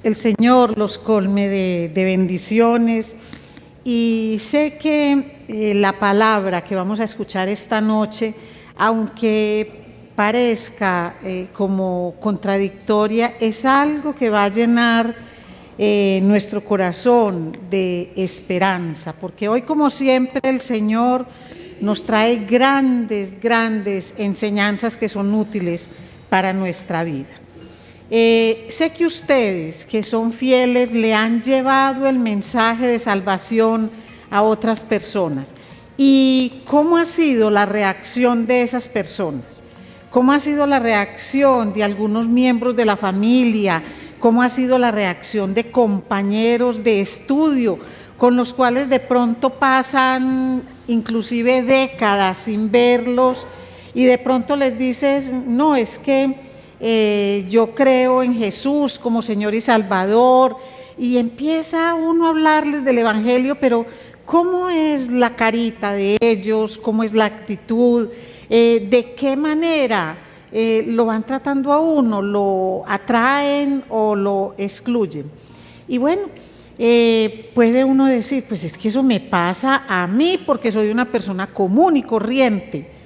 El Señor los colme de bendiciones, y sé que la palabra que vamos a escuchar esta noche, aunque parezca como contradictoria, es algo que va a llenar nuestro corazón de esperanza, porque hoy, como siempre, el Señor nos trae grandes enseñanzas que son útiles para nuestra vida. Sé que ustedes, que son fieles, le han llevado el mensaje de salvación a otras personas. ¿Y cómo ha sido la reacción de esas personas? ¿Cómo ha sido la reacción de algunos miembros de la familia? ¿Cómo ha sido la reacción de compañeros de estudio con los cuales de pronto pasan inclusive décadas sin verlos y de pronto les dices, no, es que yo creo en Jesús como Señor y Salvador, y empieza uno a hablarles del Evangelio, pero ¿cómo es la carita de ellos? ¿Cómo es la actitud? ¿De qué manera lo van tratando a uno? ¿Lo atraen o lo excluyen? Y bueno, puede uno decir, pues es que eso me pasa a mí porque soy una persona común y corriente.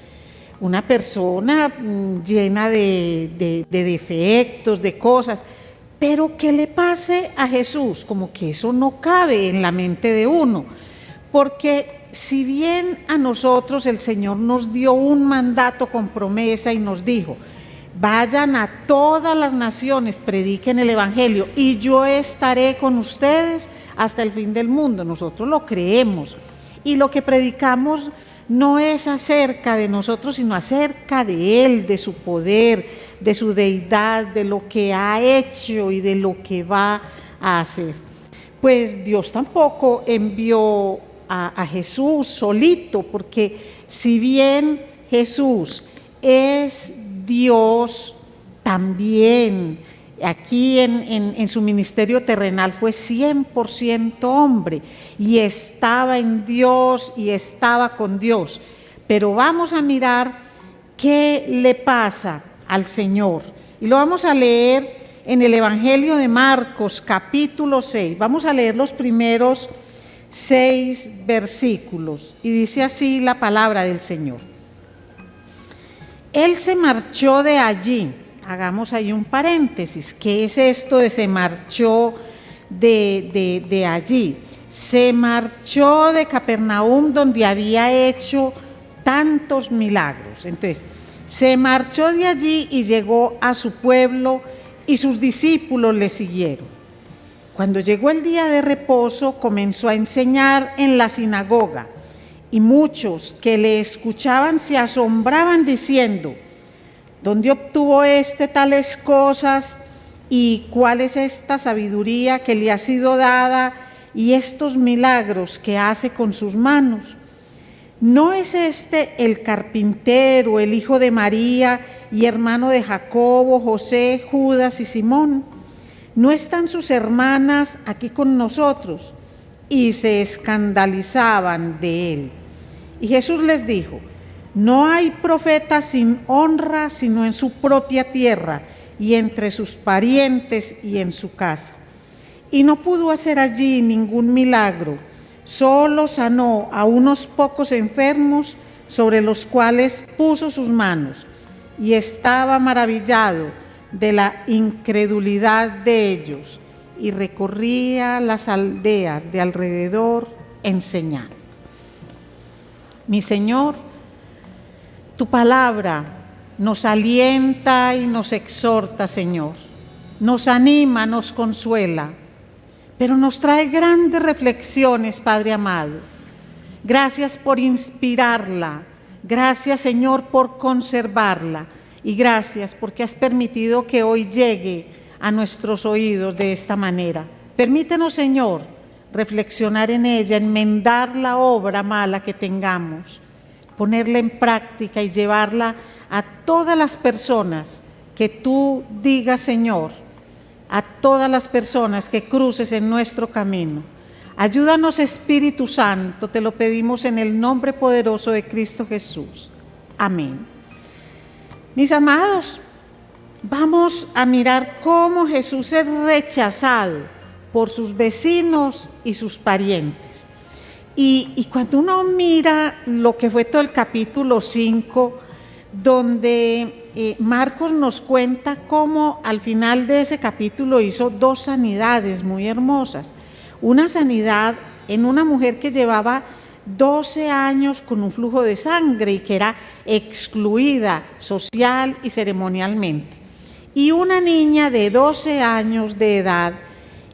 Una persona llena de defectos, de cosas, pero que le pase a Jesús, como que eso no cabe en la mente de uno, porque si bien a nosotros el Señor nos dio un mandato con promesa y nos dijo, vayan a todas las naciones, prediquen el Evangelio y yo estaré con ustedes hasta el fin del mundo, nosotros lo creemos, y lo que predicamos no es acerca de nosotros, sino acerca de Él, de su poder, de su deidad, de lo que ha hecho y de lo que va a hacer. Pues Dios tampoco envió a Jesús solito, porque si bien Jesús es Dios, también aquí en su ministerio terrenal fue 100% hombre y estaba en Dios y estaba con Dios. Pero vamos a mirar qué le pasa al Señor. Y lo vamos a leer en el Evangelio de Marcos, capítulo 6. Vamos a leer los primeros 6 versículos. Y dice así la palabra del Señor. Él se marchó de allí. Hagamos ahí un paréntesis. ¿Qué es esto de se marchó de allí? Se marchó de Capernaum, donde había hecho tantos milagros. Entonces, se marchó de allí y llegó a su pueblo y sus discípulos le siguieron. Cuando llegó el día de reposo, comenzó a enseñar en la sinagoga y muchos que le escuchaban se asombraban diciendo, ¿dónde obtuvo tales cosas y cuál es esta sabiduría que le ha sido dada y estos milagros que hace con sus manos? ¿No es el carpintero, el hijo de María y hermano de Jacobo, José, Judas y Simón? ¿No están sus hermanas aquí con nosotros? Y se escandalizaban de él. Y Jesús les dijo, no hay profeta sin honra sino en su propia tierra y entre sus parientes y en su casa. Y no pudo hacer allí ningún milagro, solo sanó a unos pocos enfermos sobre los cuales puso sus manos, y estaba maravillado de la incredulidad de ellos, y recorría las aldeas de alrededor enseñando. Mi Señor, tu palabra nos alienta y nos exhorta, Señor, nos anima, nos consuela, pero nos trae grandes reflexiones, Padre amado. Gracias por inspirarla, gracias, Señor, por conservarla, y gracias porque has permitido que hoy llegue a nuestros oídos de esta manera. Permítenos, Señor, reflexionar en ella, enmendar la obra mala que tengamos, ponerla en práctica y llevarla a todas las personas que tú digas, Señor, a todas las personas que cruces en nuestro camino. Ayúdanos, Espíritu Santo, te lo pedimos en el nombre poderoso de Cristo Jesús. Amén. Mis amados, vamos a mirar cómo Jesús es rechazado por sus vecinos y sus parientes. Y cuando uno mira lo que fue todo el capítulo 5, donde Marcos nos cuenta cómo al final de ese capítulo hizo 2 sanidades muy hermosas. Una sanidad en una mujer que llevaba 12 años con un flujo de sangre y que era excluida social y ceremonialmente. Y una niña de 12 años de edad,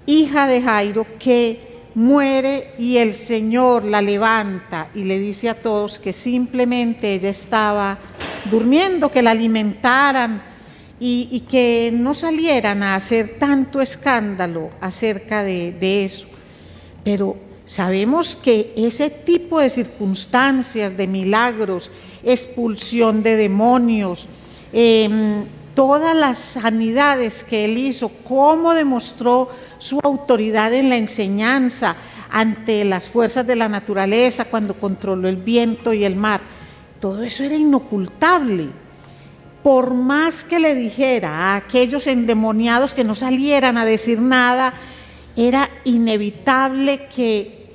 hija de Jairo, que muere y el Señor la levanta y le dice a todos que simplemente ella estaba durmiendo, que la alimentaran y que no salieran a hacer tanto escándalo acerca de eso. Pero sabemos que ese tipo de circunstancias, de milagros, expulsión de demonios, todas las sanidades que él hizo, cómo demostró su autoridad en la enseñanza ante las fuerzas de la naturaleza, cuando controló el viento y el mar, todo eso era inocultable. Por más que le dijera a aquellos endemoniados que no salieran a decir nada, era inevitable que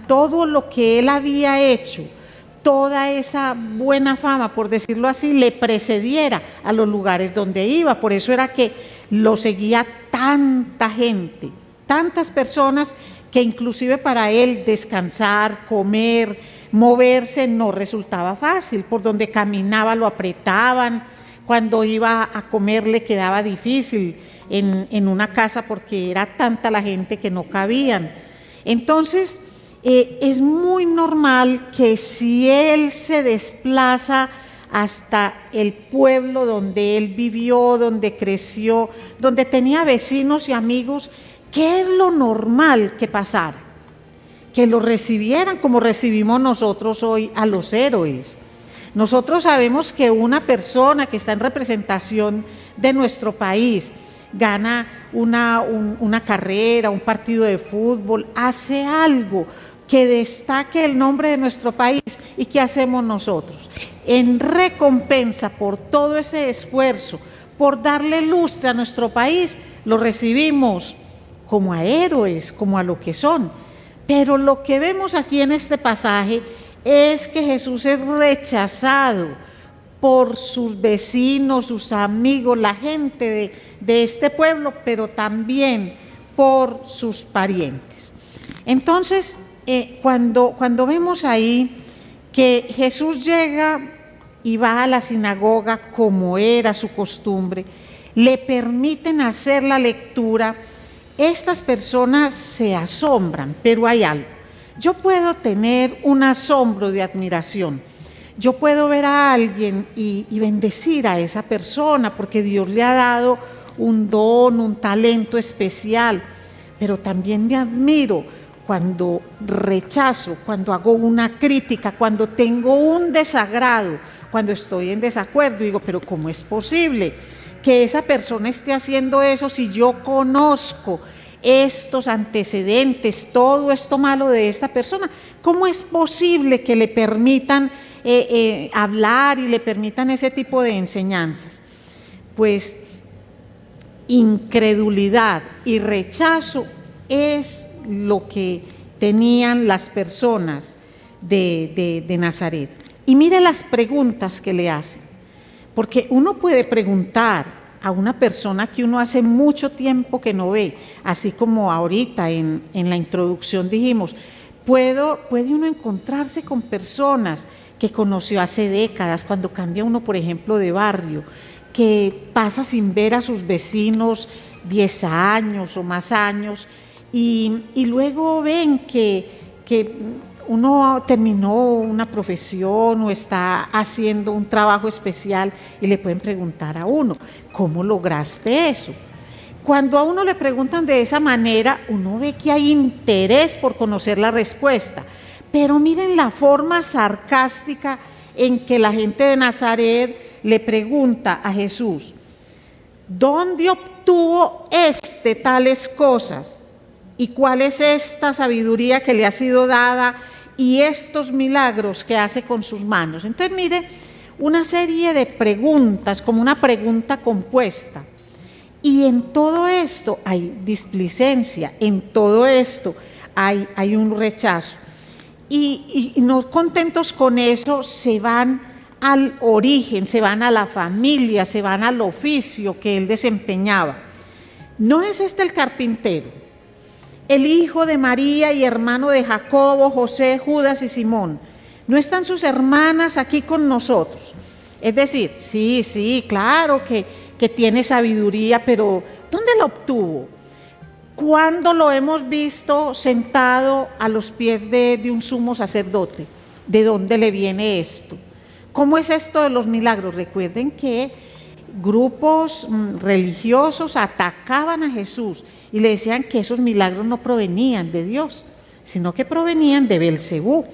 todo lo que él había hecho, toda esa buena fama, por decirlo así, le precediera a los lugares donde iba. Por eso era que lo seguía tanta gente, tantas personas, que inclusive para él descansar, comer, moverse no resultaba fácil. Por donde caminaba lo apretaban, cuando iba a comer le quedaba difícil en una casa porque era tanta la gente que no cabían. Entonces, es muy normal que si él se desplaza hasta el pueblo donde él vivió, donde creció, donde tenía vecinos y amigos, ¿qué es lo normal que pasara? Que lo recibieran como recibimos nosotros hoy a los héroes. Nosotros sabemos que una persona que está en representación de nuestro país, gana una carrera, un partido de fútbol, hace algo que destaque el nombre de nuestro país. ¿Y qué hacemos nosotros? En recompensa por todo ese esfuerzo, por darle lustre a nuestro país, lo recibimos como a héroes, como a lo que son. Pero lo que vemos aquí en este pasaje es que Jesús es rechazado por sus vecinos, sus amigos, la gente de este pueblo, pero también por sus parientes. Entonces, cuando vemos ahí que Jesús llega y va a la sinagoga como era su costumbre, le permiten hacer la lectura, estas personas se asombran, pero hay algo. Yo puedo tener un asombro de admiración. Yo puedo ver a alguien y bendecir a esa persona porque Dios le ha dado un don, un talento especial, pero también me admiro cuando rechazo, cuando hago una crítica, cuando tengo un desagrado, cuando estoy en desacuerdo. Digo, pero ¿cómo es posible que esa persona esté haciendo eso si yo conozco estos antecedentes, todo esto malo de esta persona? ¿Cómo es posible que le permitan hablar y le permitan ese tipo de enseñanzas? Pues incredulidad y rechazo es lo que tenían las personas de Nazaret. Y mire las preguntas que le hacen, porque uno puede preguntar a una persona que uno hace mucho tiempo que no ve, así como ahorita en la introducción dijimos, puede uno encontrarse con personas que conoció hace décadas, cuando cambia uno, por ejemplo, de barrio, que pasa sin ver a sus vecinos 10 años o más años, y luego ven que uno terminó una profesión o está haciendo un trabajo especial y le pueden preguntar a uno, ¿cómo lograste eso? Cuando a uno le preguntan de esa manera, uno ve que hay interés por conocer la respuesta. Pero miren la forma sarcástica en que la gente de Nazaret le pregunta a Jesús, ¿dónde obtuvo tales cosas? ¿Y cuál es esta sabiduría que le ha sido dada y estos milagros que hace con sus manos? Entonces, mire, una serie de preguntas, como una pregunta compuesta. Y en todo esto hay displicencia, en todo esto hay un rechazo. Y no contentos con eso, se van al origen, se van a la familia, se van al oficio que él desempeñaba. ¿No es este el carpintero, el hijo de María y hermano de Jacobo, José, Judas y Simón? ¿No están sus hermanas aquí con nosotros? Es decir, sí, claro que tiene sabiduría, pero ¿dónde la obtuvo? ¿Cuándo lo hemos visto sentado a los pies de un sumo sacerdote? ¿De dónde le viene esto? ¿Cómo es esto de los milagros? Recuerden que grupos religiosos atacaban a Jesús y le decían que esos milagros no provenían de Dios, sino que provenían de Belcebú.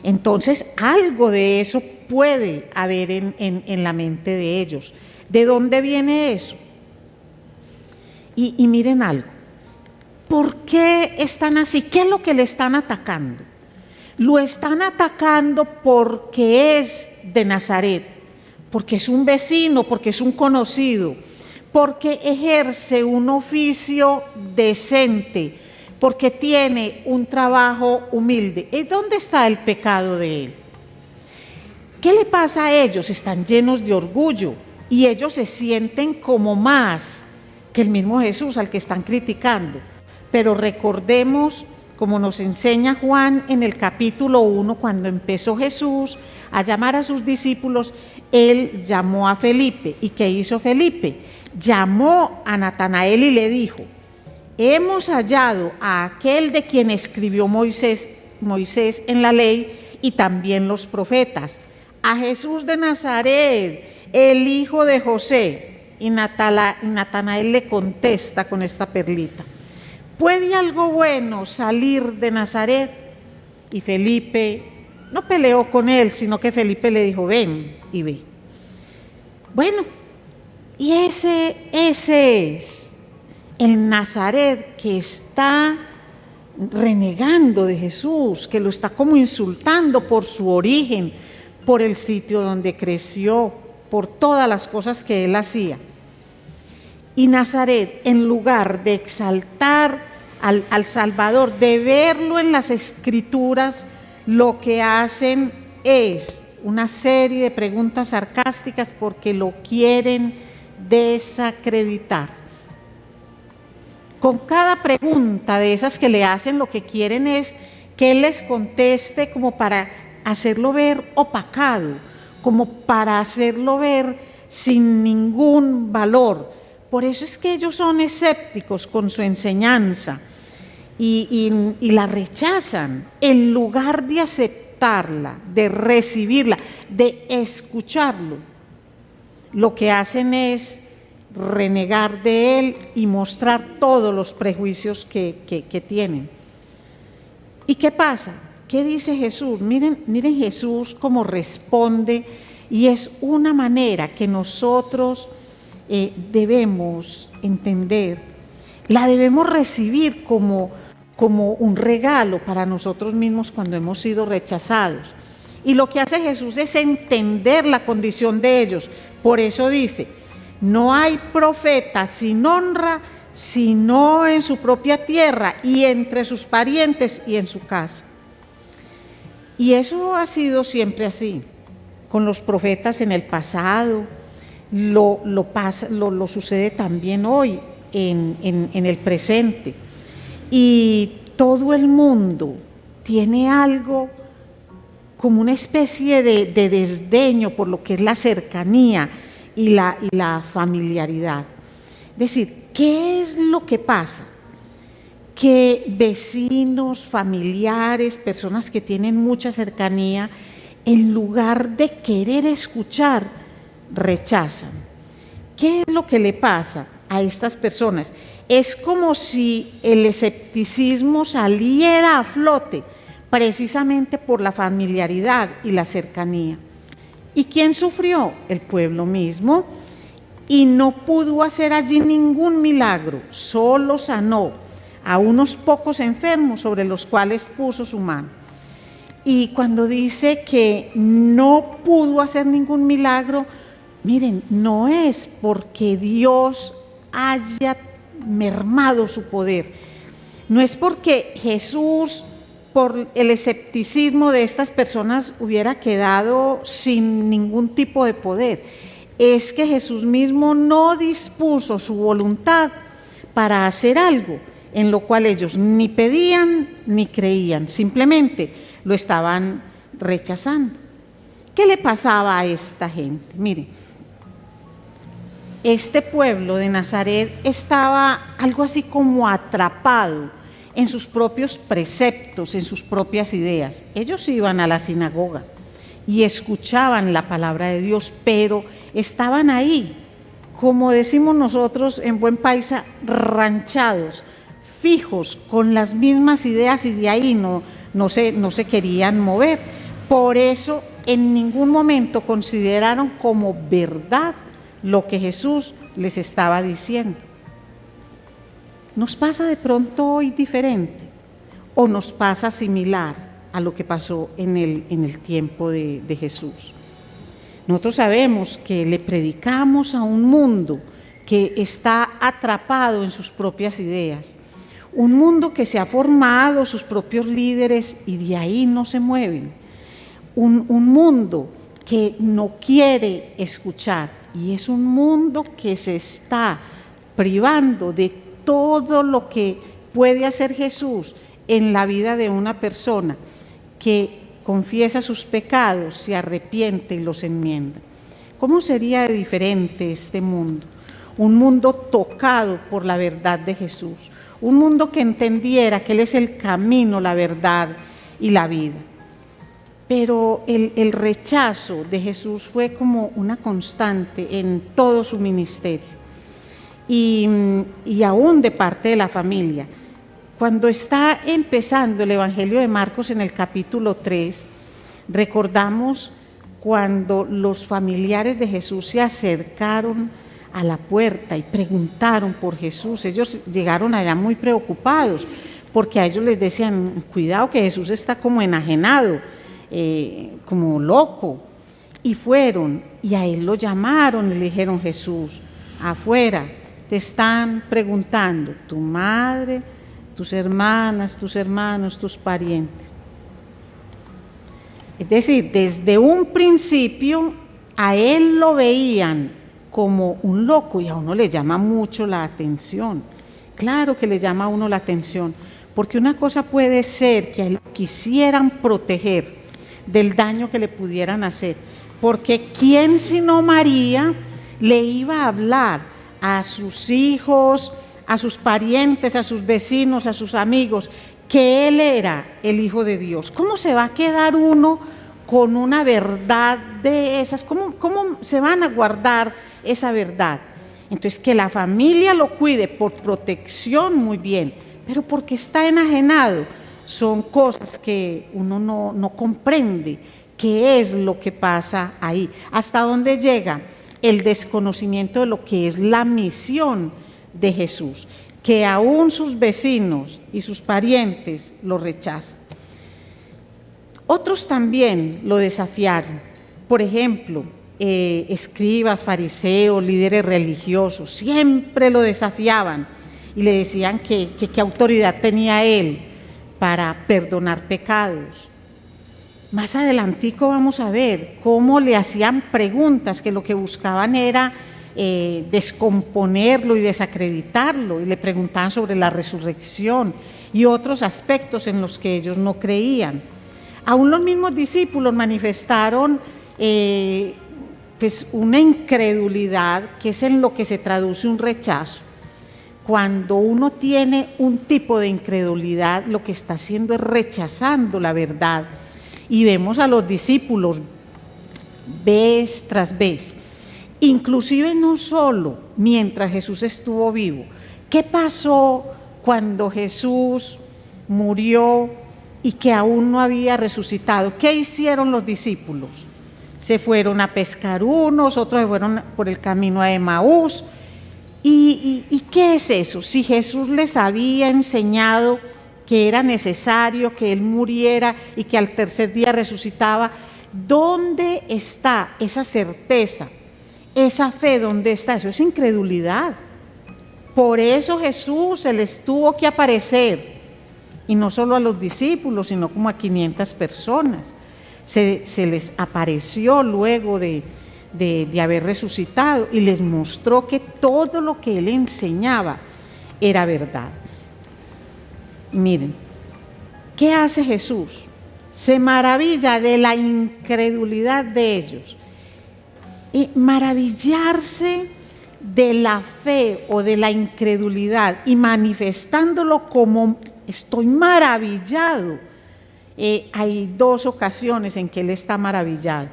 Entonces, algo de eso puede haber en la mente de ellos. ¿De dónde viene eso? Y miren algo. ¿Por qué están así? ¿Qué es lo que le están atacando? Lo están atacando porque es de Nazaret, porque es un vecino, porque es un conocido, porque ejerce un oficio decente, porque tiene un trabajo humilde. ¿Y dónde está el pecado de él? ¿Qué le pasa a ellos? Están llenos de orgullo y ellos se sienten como más que el mismo Jesús al que están criticando. Pero recordemos, como nos enseña Juan en el capítulo 1, cuando empezó Jesús a llamar a sus discípulos, él llamó a Felipe. ¿Y qué hizo Felipe? Llamó a Natanael y le dijo: hemos hallado a aquel de quien escribió Moisés en la ley y también los profetas, a Jesús de Nazaret, el hijo de José. Y Natanael le contesta con esta perlita: ¿puede algo bueno salir de Nazaret? Y Felipe no peleó con él, sino que Felipe le dijo: ven y ve. Bueno, y ese es el Nazaret que está renegando de Jesús, que lo está como insultando por su origen, por el sitio donde creció, por todas las cosas que él hacía. Y Nazaret, en lugar de exaltar al Salvador, de verlo en las Escrituras, lo que hacen es una serie de preguntas sarcásticas porque lo quieren desacreditar. Con cada pregunta de esas que le hacen, lo que quieren es que él les conteste como para hacerlo ver opacado, como para hacerlo ver sin ningún valor. Por eso es que ellos son escépticos con su enseñanza y la rechazan en lugar de aceptarla, de recibirla, de escucharlo. Lo que hacen es renegar de él y mostrar todos los prejuicios que tienen. ¿Y qué pasa? ¿Qué dice Jesús? Miren Jesús cómo responde, y es una manera que nosotros debemos entender, la debemos recibir como un regalo para nosotros mismos cuando hemos sido rechazados. Y lo que hace Jesús es entender la condición de ellos. Por eso dice: no hay profeta sin honra sino en su propia tierra y entre sus parientes y en su casa. Y eso ha sido siempre así, con los profetas en el pasado, lo sucede también hoy en el presente. Y todo el mundo tiene algo como una especie de desdeño por lo que es la cercanía y la familiaridad. Es decir, ¿qué es lo que pasa? Que vecinos, familiares, personas que tienen mucha cercanía, en lugar de querer escuchar, rechazan. ¿Qué es lo que le pasa a estas personas? Es como si el escepticismo saliera a flote precisamente por la familiaridad y la cercanía. ¿Y quién sufrió? El pueblo mismo. Y no pudo hacer allí ningún milagro, solo sanó a unos pocos enfermos sobre los cuales puso su mano. Y cuando dice que no pudo hacer ningún milagro, miren, no es porque Dios haya mermado su poder, no es porque Jesús, por el escepticismo de estas personas, hubiera quedado sin ningún tipo de poder. Es que Jesús mismo no dispuso su voluntad para hacer algo en lo cual ellos ni pedían ni creían, simplemente lo estaban rechazando. ¿Qué le pasaba a esta gente? Mire, este pueblo de Nazaret estaba algo así como atrapado en sus propios preceptos, en sus propias ideas. Ellos iban a la sinagoga y escuchaban la palabra de Dios, pero estaban ahí, como decimos nosotros en buen paisa, ranchados, fijos, con las mismas ideas, y de ahí no se querían mover. Por eso en ningún momento consideraron como verdad lo que Jesús les estaba diciendo. ¿Nos pasa de pronto hoy diferente o nos pasa similar a lo que pasó en el tiempo de Jesús? Nosotros sabemos que le predicamos a un mundo que está atrapado en sus propias ideas, un mundo que se ha formado sus propios líderes y de ahí no se mueven, un mundo que no quiere escuchar, y es un mundo que se está privando de todo lo que puede hacer Jesús en la vida de una persona que confiesa sus pecados, se arrepiente y los enmienda. ¿Cómo sería diferente este mundo? Un mundo tocado por la verdad de Jesús, un mundo que entendiera que Él es el camino, la verdad y la vida. Pero el rechazo de Jesús fue como una constante en todo su ministerio y aún de parte de la familia. Cuando está empezando el Evangelio de Marcos en el capítulo 3, recordamos cuando los familiares de Jesús se acercaron a la puerta y preguntaron por Jesús. Ellos llegaron allá muy preocupados porque a ellos les decían, cuidado que Jesús está como enajenado, como loco. Y fueron y a él lo llamaron y le dijeron, Jesús, afuera te están preguntando tu madre, tus hermanas, tus hermanos, tus parientes. Es decir, desde un principio a él lo veían como un loco y a uno le llama mucho la atención. Claro que le llama a uno la atención, porque una cosa puede ser que a él lo quisieran proteger del daño que le pudieran hacer, porque ¿quién sino María le iba a hablar a sus hijos, a sus parientes, a sus vecinos, a sus amigos, que Él era el Hijo de Dios? ¿Cómo se va a quedar uno con una verdad de esas? ¿Cómo se van a guardar esa verdad? Entonces, que la familia lo cuide por protección, muy bien, pero porque está enajenado, son cosas que uno no comprende qué es lo que pasa ahí, hasta dónde llega el desconocimiento de lo que es la misión de Jesús, que aún sus vecinos y sus parientes lo rechazan. Otros también lo desafiaron, por ejemplo, escribas, fariseos, líderes religiosos, siempre lo desafiaban y le decían que qué autoridad tenía él para perdonar pecados. Más adelantico vamos a ver cómo le hacían preguntas que lo que buscaban era descomponerlo y desacreditarlo, y le preguntaban sobre la resurrección y otros aspectos en los que ellos no creían. Aún los mismos discípulos manifestaron pues una incredulidad, que es en lo que se traduce un rechazo. Cuando uno tiene un tipo de incredulidad, lo que está haciendo es rechazando la verdad. Y vemos a los discípulos vez tras vez, inclusive no solo mientras Jesús estuvo vivo. ¿Qué pasó cuando Jesús murió y que aún no había resucitado? ¿Qué hicieron los discípulos? Se fueron a pescar unos, otros se fueron por el camino a Emaús. ¿Y qué es eso? Si Jesús les había enseñado que era necesario que Él muriera y que al tercer día resucitaba. ¿Dónde está esa certeza? Esa fe, ¿dónde está? Eso es incredulidad. Por eso Jesús se les tuvo que aparecer, y no solo a los discípulos, sino como a 500 personas. Se les apareció luego de haber resucitado y les mostró que todo lo que Él enseñaba era verdad. Miren, ¿qué hace Jesús? Se maravilla de la incredulidad de ellos. Y maravillarse de la fe o de la incredulidad y manifestándolo como estoy maravillado. Hay dos ocasiones en que Él está maravillado.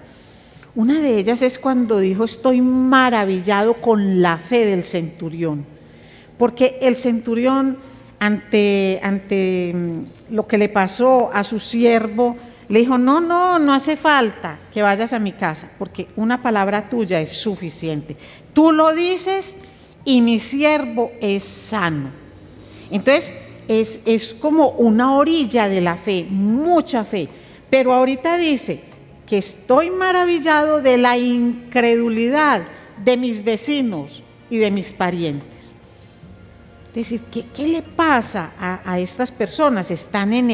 Una de ellas es cuando dijo: estoy maravillado con la fe del centurión, porque el centurión ante lo que le pasó a su siervo le dijo: no hace falta que vayas a mi casa, porque una palabra tuya es suficiente. Tú lo dices y mi siervo es sano. Entonces es como una orilla de la fe, mucha fe. Pero ahorita dice que estoy maravillado de la incredulidad de mis vecinos y de mis parientes. Es decir, ¿qué le pasa a estas personas? Están en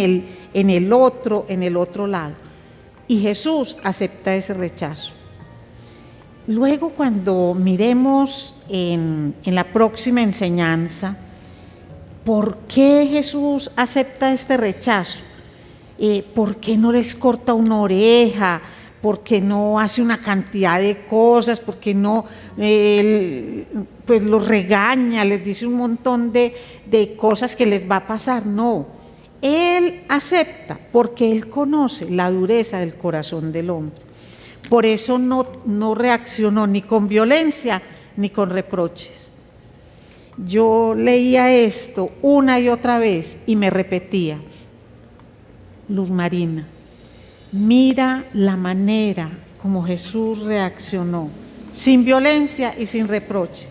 el otro lado. Y Jesús acepta ese rechazo. Luego, cuando miremos en la próxima enseñanza, ¿por qué Jesús acepta este rechazo? ¿Por qué no les corta una oreja? ¿Por qué no hace una cantidad de cosas? ¿Por qué no pues los regaña, les dice un montón de cosas que les va a pasar? No, Él acepta porque Él conoce la dureza del corazón del hombre. Por eso no reaccionó ni con violencia ni con reproches. Yo leía esto una y otra vez y me repetía: Luz Marina, mira la manera como Jesús reaccionó, sin violencia y sin reproches.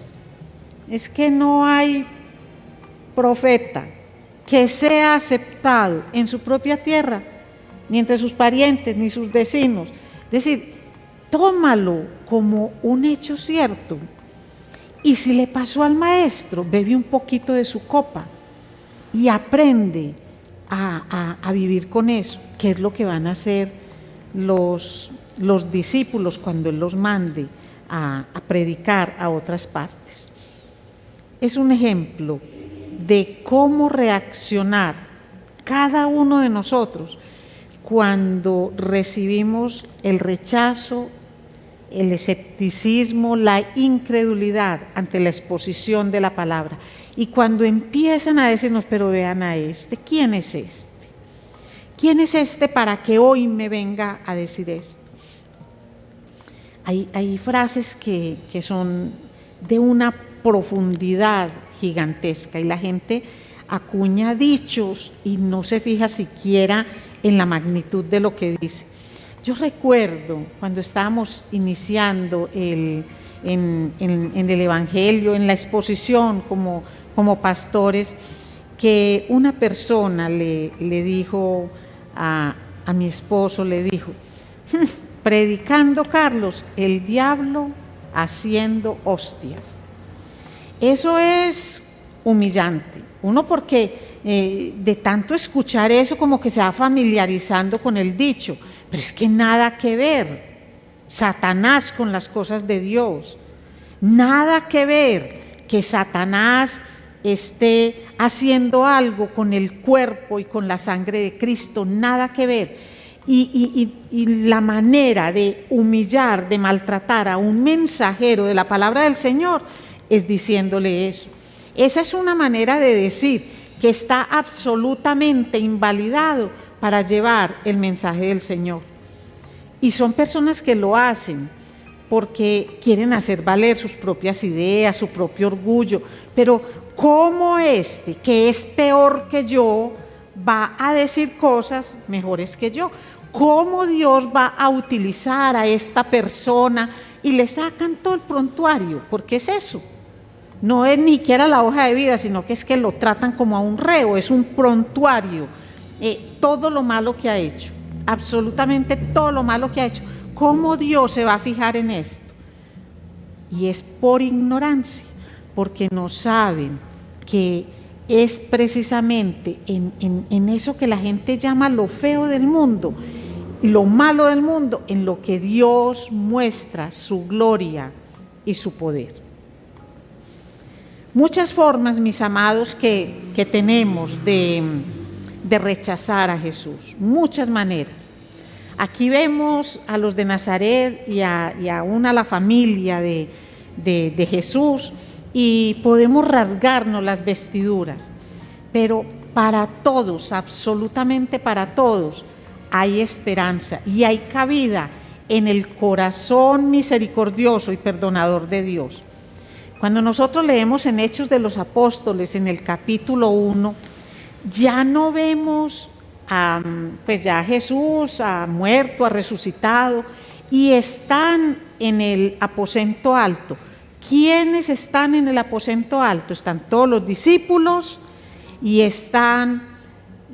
Es que no hay profeta que sea aceptado en su propia tierra, ni entre sus parientes, ni sus vecinos. Es decir, tómalo como un hecho cierto. Y si le pasó al maestro, bebe un poquito de su copa y aprende a vivir con eso, que es lo que van a hacer los discípulos cuando Él los mande a predicar a otras partes. Es un ejemplo de cómo reaccionar cada uno de nosotros cuando recibimos el rechazo, el escepticismo, la incredulidad ante la exposición de la palabra. Y cuando empiezan a decirnos: pero vean a este, ¿quién es este? ¿Quién es este para que hoy me venga a decir esto? Hay frases que son de una profundidad gigantesca y la gente acuña dichos y no se fija siquiera en la magnitud de lo que dice. Yo recuerdo cuando estábamos iniciando en el Evangelio, en la exposición como pastores, que una persona le dijo a mi esposo, le dijo: predicando Carlos, el diablo haciendo hostias. Eso es humillante. Uno porque de tanto escuchar eso como que se va familiarizando con el dicho, pero es que nada que ver Satanás con las cosas de Dios, nada que ver que Satanás esté haciendo algo con el cuerpo y con la sangre de Cristo, nada que ver. Y la manera de humillar, de maltratar a un mensajero de la palabra del Señor es diciéndole eso. Esa es una manera de decir que está absolutamente invalidado para llevar el mensaje del Señor. Y son personas que lo hacen porque quieren hacer valer sus propias ideas, su propio orgullo. Pero ¿cómo este, que es peor que yo, va a decir cosas mejores que yo? ¿Cómo Dios va a utilizar a esta persona? Y le sacan todo el prontuario, porque es eso. No es ni siquiera la hoja de vida, sino que es que lo tratan como a un reo, es un prontuario. Todo lo malo que ha hecho, absolutamente todo lo malo que ha hecho. ¿Cómo Dios se va a fijar en esto? Y es por ignorancia, porque no saben que es precisamente en eso que la gente llama lo feo del mundo, lo malo del mundo, en lo que Dios muestra su gloria y su poder. Muchas formas, mis amados, que tenemos de rechazar a Jesús, muchas maneras. Aquí vemos a los de Nazaret y aún a la familia de Jesús, y podemos rasgarnos las vestiduras, pero para todos, absolutamente para todos, hay esperanza y hay cabida en el corazón misericordioso y perdonador de Dios. Cuando nosotros leemos en Hechos de los Apóstoles, en el capítulo 1, ya no vemos pues ya Jesús ha muerto, ha resucitado, y están en el aposento alto. ¿Quiénes están en el aposento alto? Están todos los discípulos y están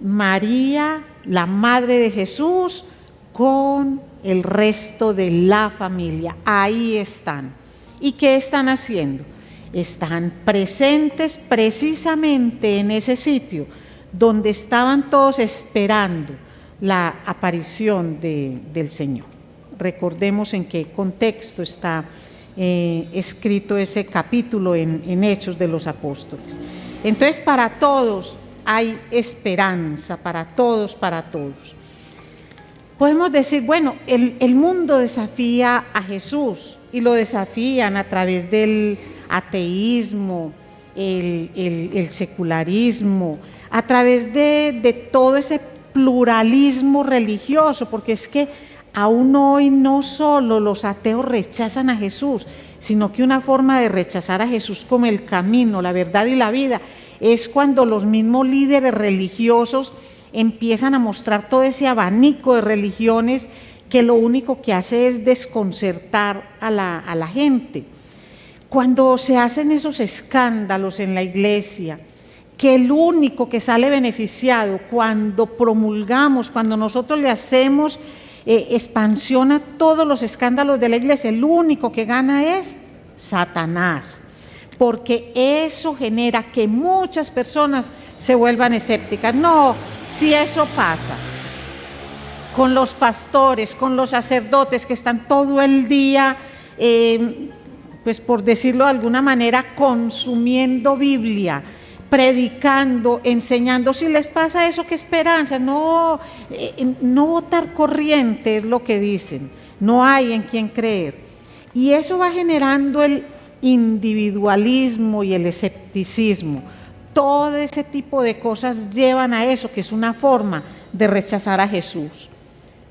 María, la madre de Jesús, con el resto de la familia. Ahí están. ¿Y qué están haciendo? Están presentes precisamente en ese sitio donde estaban todos esperando la aparición del Señor. Recordemos en qué contexto está escrito ese capítulo en Hechos de los Apóstoles. Entonces, para todos hay esperanza, para todos, para todos. Podemos decir, bueno, el mundo desafía a Jesús y lo desafían a través del ateísmo, el secularismo, a través de todo ese pluralismo religioso, porque es que aún hoy no solo los ateos rechazan a Jesús, sino que una forma de rechazar a Jesús como el camino, la verdad y la vida es cuando los mismos líderes religiosos empiezan a mostrar todo ese abanico de religiones que lo único que hace es desconcertar a la gente. Cuando se hacen esos escándalos en la iglesia, que el único que sale beneficiado cuando promulgamos, cuando nosotros le hacemos expansión a todos los escándalos de la iglesia, el único que gana es Satanás, porque eso genera que muchas personas se vuelvan escépticas. No, si eso pasa con los pastores, con los sacerdotes que están todo el día, pues por decirlo de alguna manera, consumiendo Biblia, predicando, enseñando, si les pasa eso, ¿qué esperanza? No botar corriente es lo que dicen, no hay en quién creer. Y eso va generando el individualismo y el escepticismo. Todo ese tipo de cosas llevan a eso, que es una forma de rechazar a Jesús.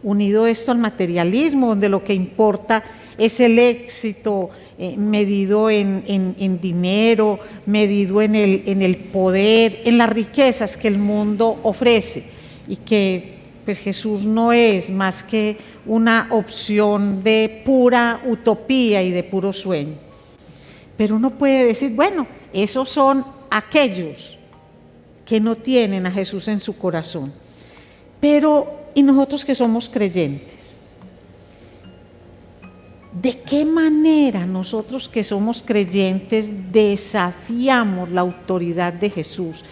Unido esto al materialismo, donde lo que importa es el éxito medido en dinero, medido en el poder, en las riquezas que el mundo ofrece, y que pues Jesús no es más que una opción de pura utopía y de puro sueño. Pero uno puede decir, bueno, esos son aquellos que no tienen a Jesús en su corazón. Pero, ¿y nosotros que somos creyentes? ¿De qué manera nosotros que somos creyentes desafiamos la autoridad de Jesús?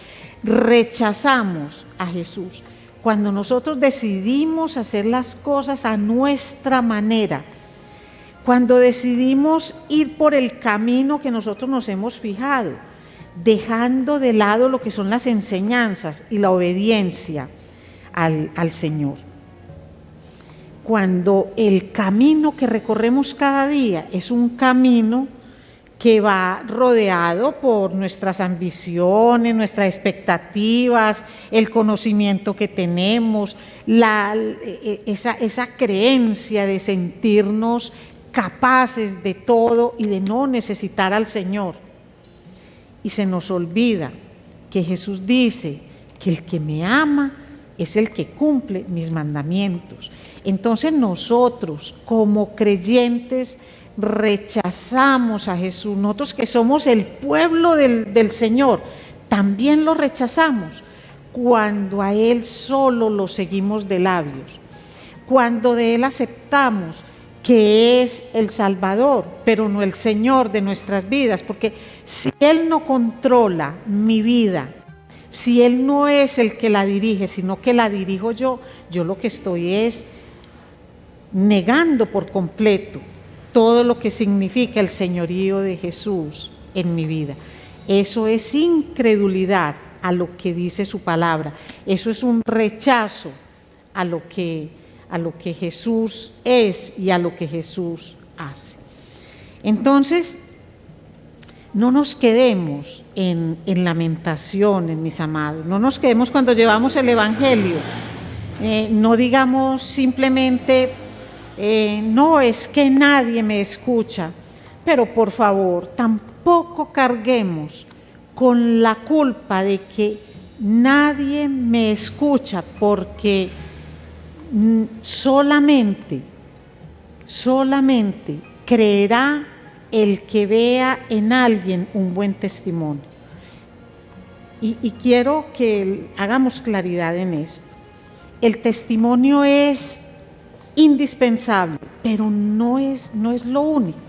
Rechazamos a Jesús. Cuando nosotros decidimos hacer las cosas a nuestra manera, cuando decidimos ir por el camino que nosotros nos hemos fijado, dejando de lado lo que son las enseñanzas y la obediencia al Señor. Cuando el camino que recorremos cada día es un camino que va rodeado por nuestras ambiciones, nuestras expectativas, el conocimiento que tenemos, esa creencia de sentirnos capaces de todo y de no necesitar al Señor. Y se nos olvida que Jesús dice que el que me ama es el que cumple mis mandamientos. Entonces nosotros como creyentes rechazamos a Jesús, nosotros que somos el pueblo del Señor, también lo rechazamos cuando a Él solo lo seguimos de labios, cuando de Él aceptamos que es el Salvador, pero no el Señor de nuestras vidas, porque si Él no controla mi vida, si Él no es el que la dirige, sino que la dirijo yo lo que estoy es negando por completo todo lo que significa el señorío de Jesús en mi vida. Eso es incredulidad a lo que dice su palabra, eso es un rechazo a lo que Jesús es y a lo que Jesús hace. Entonces, no nos quedemos en lamentaciones, mis amados, no nos quedemos cuando llevamos el Evangelio, no digamos simplemente, no, es que nadie me escucha, pero por favor, tampoco carguemos con la culpa de que nadie me escucha, porque solamente creerá el que vea en alguien un buen testimonio. Y quiero que hagamos claridad en esto. El testimonio es indispensable, pero no es lo único.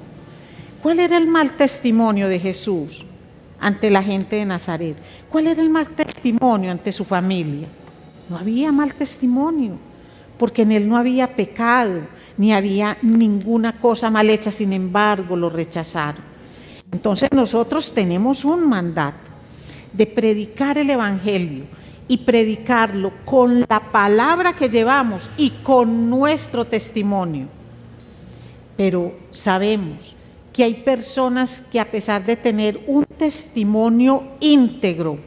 ¿Cuál era el mal testimonio de Jesús ante la gente de Nazaret? ¿Cuál era el mal testimonio ante su familia? No había mal testimonio, porque en Él no había pecado, ni había ninguna cosa mal hecha, sin embargo lo rechazaron. Entonces nosotros tenemos un mandato de predicar el Evangelio y predicarlo con la palabra que llevamos y con nuestro testimonio. Pero sabemos que hay personas que, a pesar de tener un testimonio íntegro,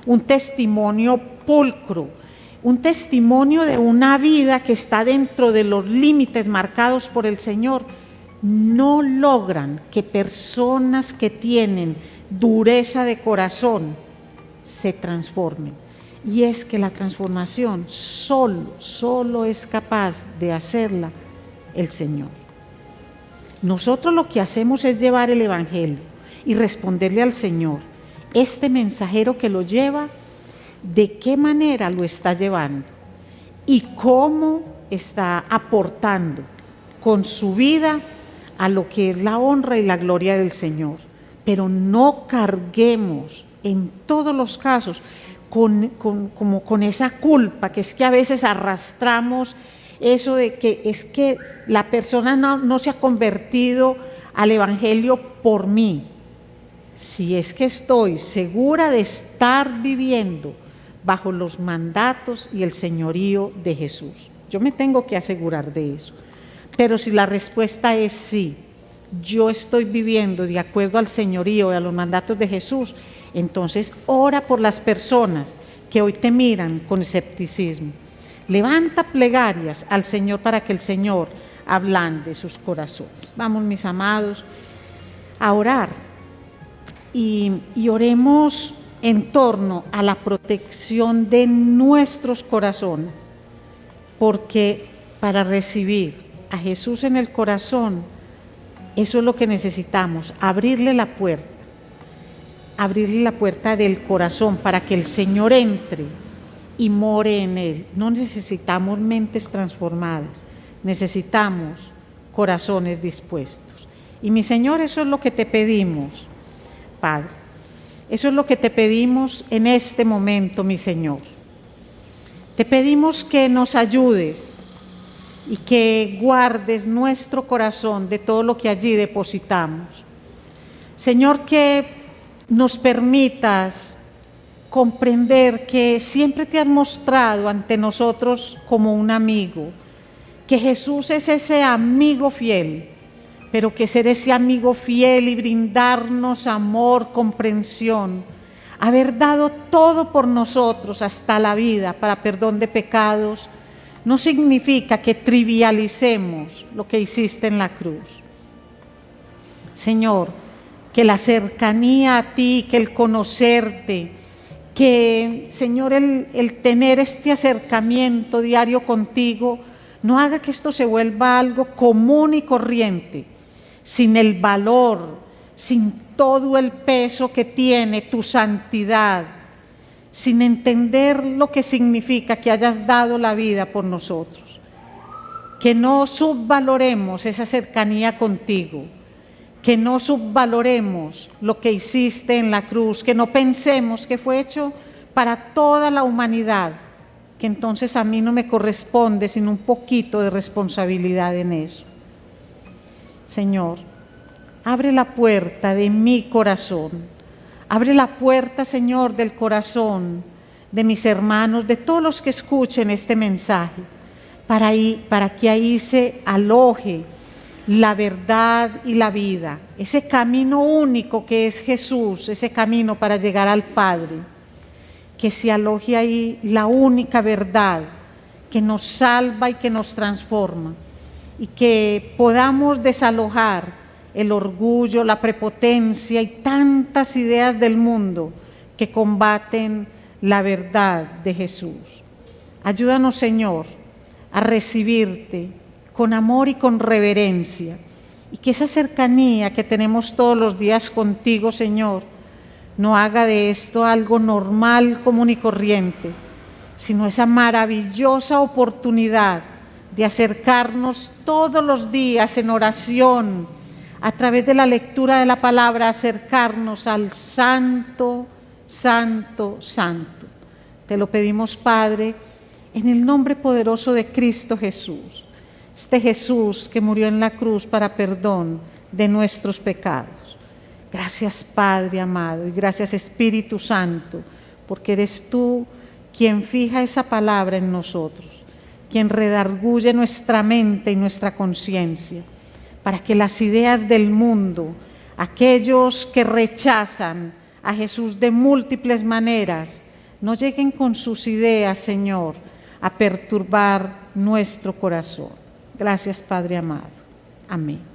un testimonio pulcro, un testimonio de una vida que está dentro de los límites marcados por el Señor, no logran que personas que tienen dureza de corazón se transformen. Y es que la transformación solo es capaz de hacerla el Señor. Nosotros lo que hacemos es llevar el Evangelio y responderle al Señor, este mensajero que lo lleva, de qué manera lo está llevando y cómo está aportando con su vida a lo que es la honra y la gloria del Señor. Pero no carguemos en todos los casos con esa culpa, que es que a veces arrastramos eso de que es que la persona no se ha convertido al Evangelio por mí. Si es que estoy segura de estar viviendo bajo los mandatos y el señorío de Jesús, yo me tengo que asegurar de eso. Pero si la respuesta es sí, yo estoy viviendo de acuerdo al señorío y a los mandatos de Jesús, entonces ora por las personas que hoy te miran con escepticismo. Levanta plegarias al Señor para que el Señor ablande sus corazones. Vamos, mis amados, a orar y oremos en torno a la protección de nuestros corazones, porque para recibir a Jesús en el corazón, eso es lo que necesitamos, abrirle la puerta del corazón para que el Señor entre y more en él. No necesitamos mentes transformadas, necesitamos corazones dispuestos. Y mi Señor, eso es lo que te pedimos, Padre. Eso es lo que te pedimos en este momento, mi Señor. Te pedimos que nos ayudes y que guardes nuestro corazón de todo lo que allí depositamos. Señor, que nos permitas comprender que siempre te has mostrado ante nosotros como un amigo, que Jesús es ese amigo fiel, pero que ser ese amigo fiel y brindarnos amor, comprensión, haber dado todo por nosotros hasta la vida para perdón de pecados, no significa que trivialicemos lo que hiciste en la cruz. Señor, que la cercanía a ti, que el conocerte, que, Señor, el tener este acercamiento diario contigo, no haga que esto se vuelva algo común y corriente, sin el valor, sin todo el peso que tiene tu santidad, sin entender lo que significa que hayas dado la vida por nosotros. Que no subvaloremos esa cercanía contigo, que no subvaloremos lo que hiciste en la cruz, que no pensemos que fue hecho para toda la humanidad, que entonces a mí no me corresponde sino un poquito de responsabilidad en eso. Señor, abre la puerta de mi corazón, abre la puerta, Señor, del corazón de mis hermanos, de todos los que escuchen este mensaje, para que ahí se aloje la verdad y la vida, ese camino único que es Jesús, ese camino para llegar al Padre, que se aloje ahí la única verdad que nos salva y que nos transforma, y que podamos desalojar el orgullo, la prepotencia y tantas ideas del mundo que combaten la verdad de Jesús. Ayúdanos, Señor, a recibirte con amor y con reverencia, y que esa cercanía que tenemos todos los días contigo, Señor, no haga de esto algo normal, común y corriente, sino esa maravillosa oportunidad de acercarnos todos los días en oración, a través de la lectura de la palabra, acercarnos al Santo, Santo, Santo. Te lo pedimos, Padre, en el nombre poderoso de Cristo Jesús, este Jesús que murió en la cruz para perdón de nuestros pecados. Gracias, Padre amado, y gracias, Espíritu Santo, porque eres tú quien fija esa palabra en nosotros, quien redarguye nuestra mente y nuestra conciencia, para que las ideas del mundo, aquellos que rechazan a Jesús de múltiples maneras, no lleguen con sus ideas, Señor, a perturbar nuestro corazón. Gracias, Padre amado. Amén.